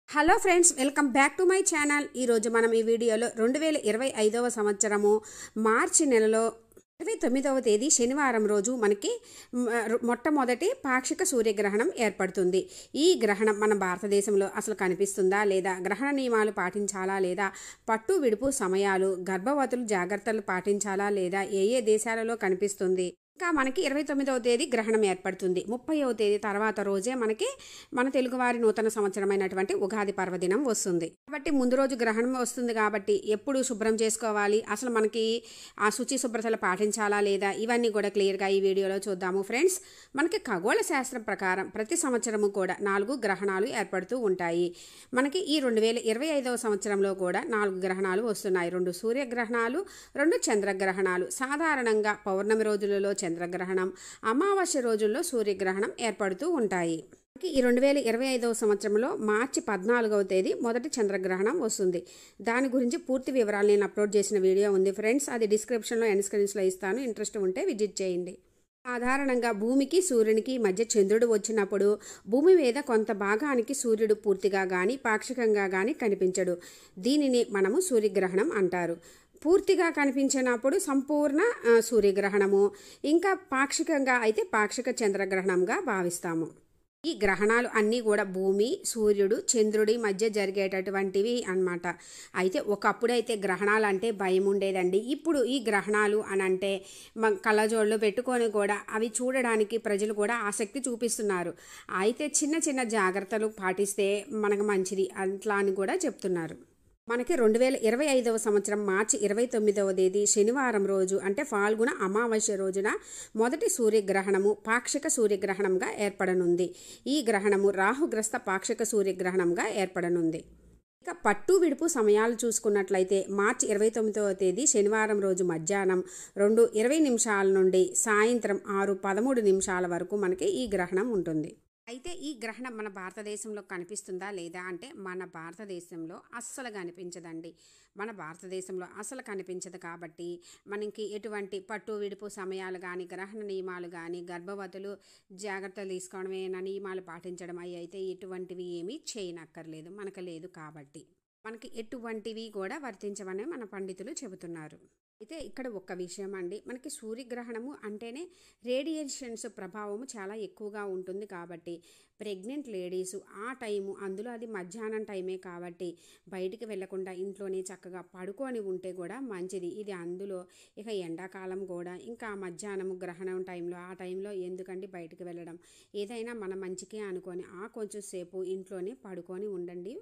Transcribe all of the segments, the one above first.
Hello friends, welcome back to my channel. ఈరోజు మనం ఈ వీడియోలో 2025వ సంవత్సరము మార్చి నెలలో 29వ తేదీ శనివారం రోజు మనకి మొట్టమొదటి పాక్షిక సూర్యగ్రహణం ఏర్పడుతుంది. ఈ గ్రహణం మన భారతదేశంలో అసలు కనిపిస్తుందా లేదా, గ్రహణ నియమాలు పాటించాలా లేదా, పట్టు విడుపు సమయాలు, గర్భవతులు జాగ్రత్తలు పాటించాలా లేదా, ఏ ఏ దేశాలలో కనిపిస్తుంది, ఇంకా మనకి 29వ తేదీ గ్రహణం ఏర్పడుతుంది. 30వ తేదీ తర్వాత రోజే మనకి మన తెలుగువారి నూతన సంవత్సరమైనటువంటి ఉగాది పర్వదినం వస్తుంది. కాబట్టి ముందు రోజు గ్రహణం వస్తుంది కాబట్టి ఎప్పుడు శుభ్రం చేసుకోవాలి, అసలు మనకి ఆ శుచి శుభ్రతలు పాటించాలా లేదా, ఇవన్నీ కూడా క్లియర్గా ఈ వీడియోలో చూద్దాము ఫ్రెండ్స్. మనకి ఖగోళ శాస్త్రం ప్రకారం ప్రతి సంవత్సరము కూడా 4 గ్రహణాలు ఏర్పడుతూ ఉంటాయి. మనకి ఈ 2025వ సంవత్సరంలో కూడా 4 గ్రహణాలు వస్తున్నాయి. 2 సూర్యగ్రహణాలు, 2 చంద్రగ్రహణాలు. సాధారణంగా పౌర్ణమి రోజులలో చంద్రగ్రహణం, అమావాస్య రోజుల్లో సూర్యగ్రహణం ఏర్పడుతూ ఉంటాయి. ఈ 2025వ సంవత్సరంలో మార్చి 14వ తేదీ మొదటి చంద్రగ్రహణం వస్తుంది. దాని గురించి పూర్తి వివరాలు నేను అప్లోడ్ చేసిన వీడియో ఉంది ఫ్రెండ్స్, అది డిస్క్రిప్షన్లో ఎండ్ స్క్రీన్స్లో ఇస్తాను, ఇంట్రెస్ట్ ఉంటే విజిట్ చేయండి. సాధారణంగా భూమికి సూర్యునికి మధ్య చంద్రుడు వచ్చినప్పుడు భూమి మీద కొంత భాగానికి సూర్యుడు పూర్తిగా కానీ పాక్షికంగా కానీ కనిపించడు. దీనిని మనము సూర్యగ్రహణం అంటారు. పూర్తిగా కనిపించినప్పుడు సంపూర్ణ సూర్యగ్రహణము, ఇంకా పాక్షికంగా అయితే పాక్షిక చంద్రగ్రహణంగా భావిస్తాము. ఈ గ్రహణాలు అన్నీ కూడా భూమి, సూర్యుడు, చంద్రుడి మధ్య జరిగేటటువంటివి అన్నమాట. అయితే ఒకప్పుడైతే గ్రహణాలు అంటే భయం ఉండేదండి. ఇప్పుడు ఈ గ్రహణాలు అని అంటే కళ్ళజోళ్ళు పెట్టుకొని కూడా అవి చూడడానికి ప్రజలు కూడా ఆసక్తి చూపిస్తున్నారు. అయితే చిన్న చిన్న జాగ్రత్తలు పాటిస్తే మనకు మంచిది అట్లా అని కూడా చెప్తున్నారు. మనకి 2025వ సంవత్సరం మార్చి 29వ తేదీ శనివారం రోజు అంటే ఫాల్గుణ అమావాస్య రోజున మొదటి సూర్యగ్రహణము పాక్షిక సూర్యగ్రహణంగా ఏర్పడనుంది. ఈ గ్రహణము రాహుగ్రస్త పాక్షిక సూర్యగ్రహణంగా ఏర్పడనుంది. ఇక పట్టు విడుపు సమయాలు చూసుకున్నట్లయితే మార్చి 29వ తేదీ శనివారం రోజు మధ్యాహ్నం 2:20 నుండి సాయంత్రం 6:13 వరకు మనకి ఈ గ్రహణం ఉంటుంది. అయితే ఈ గ్రహణం మన భారతదేశంలో కనిపిస్తుందా లేదా అంటే మన భారతదేశంలో అస్సలు కనిపించదండి. మన భారతదేశంలో అసలు కనిపించదు కాబట్టి మనకి ఎటువంటి పట్టు విడుపు సమయాలు కానీ, గ్రహణ నియమాలు కానీ, గర్భవతులు జాగ్రత్తలు తీసుకోవడమేనా, నియమాలు పాటించడం అవి అయితే ఎటువంటివి ఏమీ చేయనక్కర్లేదు, మనకు లేదు కాబట్టి మనకి ఎటువంటివి కూడా వర్తించవని మన పండితులు చెబుతున్నారు. అయితే ఇక్కడ ఒక విషయం అండి, మనకి సూర్యగ్రహణము అంటేనే రేడియేషన్స్ ప్రభావము చాలా ఎక్కువగా ఉంటుంది కాబట్టి ప్రెగ్నెంట్ లేడీస్ ఆ టైము, అందులో అది మధ్యాహ్నం టైమే కాబట్టి బయటికి వెళ్లకుండా ఇంట్లోనే చక్కగా పడుకొని ఉంటే కూడా మంచిది. ఇది అందులో ఇక ఎండాకాలం కూడా ఇంకా మధ్యాహ్నం గ్రహణం టైంలో ఆ టైంలో ఎందుకండి బయటికి వెళ్ళడం, ఏదైనా మన మంచికే అనుకొని కొంచెం సేపు ఇంట్లోనే పడుకొని ఉండండి.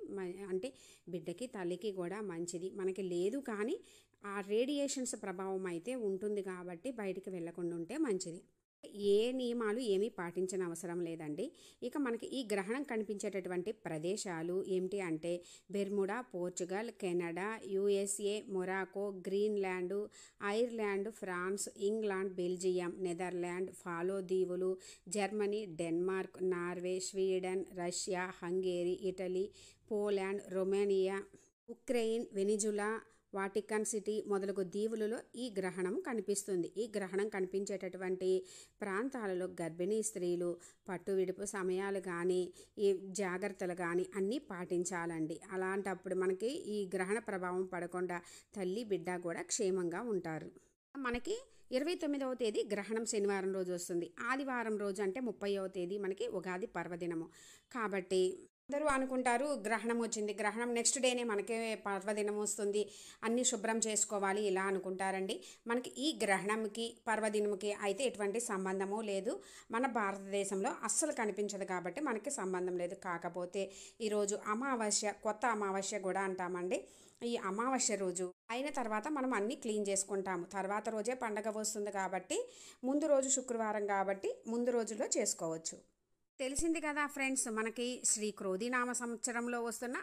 అంటే బిడ్డకి తల్లికి కూడా మంచిది. మనకి లేదు కానీ ఆ రేడియేషన్స్ ప్రభావం అయితే ఉంటుంది కాబట్టి బయటికి వెళ్ళకుండా ఉంటే మంచిది. ఏ నియమాలు ఏమీ పాటించిన అవసరం లేదండి. ఇక మనకి ఈ గ్రహణం కనిపించేటటువంటి ప్రదేశాలు ఏమిటి అంటే Bermuda, Portugal, Canada, USA, Morocco, Greenland, Ireland, France, England, Belgium, Netherland, Faroe దీవులు, Germany, Denmark, Norway, Sweden, Russia, Hungary, Italy, Poland, Romania, Ukraine, Venezuela, Vatican City మొదలగు దీవులలో ఈ గ్రహణం కనిపిస్తుంది. ఈ గ్రహణం కనిపించేటటువంటి ప్రాంతాలలో గర్భిణీ స్త్రీలు పట్టు విడుపు సమయాలు కానీ, ఈ జాగ్రత్తలు కానీ అన్నీ పాటించాలండి. అలాంటప్పుడు మనకి ఈ గ్రహణ ప్రభావం పడకుండా తల్లి బిడ్డ కూడా క్షేమంగా ఉంటారు. మనకి 29వ తేదీ గ్రహణం శనివారం రోజు వస్తుంది. ఆదివారం రోజు అంటే 30వ తేదీ మనకి ఉగాది పర్వదినము కాబట్టి అందరూ అనుకుంటారు గ్రహణం వచ్చింది, గ్రహణం నెక్స్ట్ డేనే మనకి పర్వదినం వస్తుంది, అన్నీ శుభ్రం చేసుకోవాలి ఇలా అనుకుంటారండి. మనకి ఈ గ్రహణంకి పర్వదినంకి అయితే ఎటువంటి సంబంధము లేదు. మన భారతదేశంలో అస్సలు కనిపించదు కాబట్టి మనకి సంబంధం లేదు. కాకపోతే ఈరోజు అమావాస్య, కొత్త అమావాస్య కూడా అంటామండి. ఈ అమావాస్య రోజు అయిన తర్వాత మనం అన్నీ క్లీన్ చేసుకుంటాము. తర్వాత రోజే పండగ వస్తుంది కాబట్టి ముందు రోజు శుక్రవారం కాబట్టి ముందు రోజులో చేసుకోవచ్చు. తెలిసింది కదా ఫ్రెండ్స్, మనకి శ్రీ క్రోధినామ సంవత్సరంలో వస్తున్న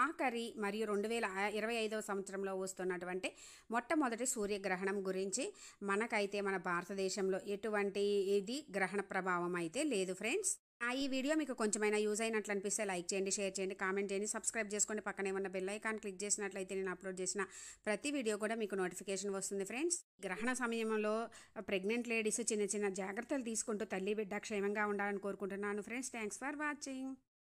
ఆఖరి మరియు 2025వ సంవత్సరంలో వస్తున్నటువంటి మొట్టమొదటి సూర్యగ్రహణం గురించి మనకైతే మన భారతదేశంలో ఎటువంటి ఇది గ్రహణ ప్రభావం అయితే లేదు ఫ్రెండ్స్. ఈ వీడియో మీకు కొంచెమైనా యూజ్ అయినట్లు అనిపిస్తే లైక్ చేయండి, షేర్ చేయండి, కామెంట్ చేయండి, సబ్స్క్రైబ్ చేసుకోండి. పక్కనే ఉన్న బెల్ ఐకాన్ క్లిక్ చేసినట్లయితే నేను అప్లోడ్ చేసిన ప్రతి వీడియో కూడా మీకు నోటిఫికేషన్ వస్తుంది ఫ్రెండ్స్. గ్రహణ సమయంలో ప్రెగ్నెంట్ లేడీస్ చిన్న చిన్న జాగ్రత్తలు తీసుకుంటూ తల్లి బిడ్డ క్షేమంగా ఉండాలని కోరుకుంటున్నాను ఫ్రెండ్స్. Thanks for watching.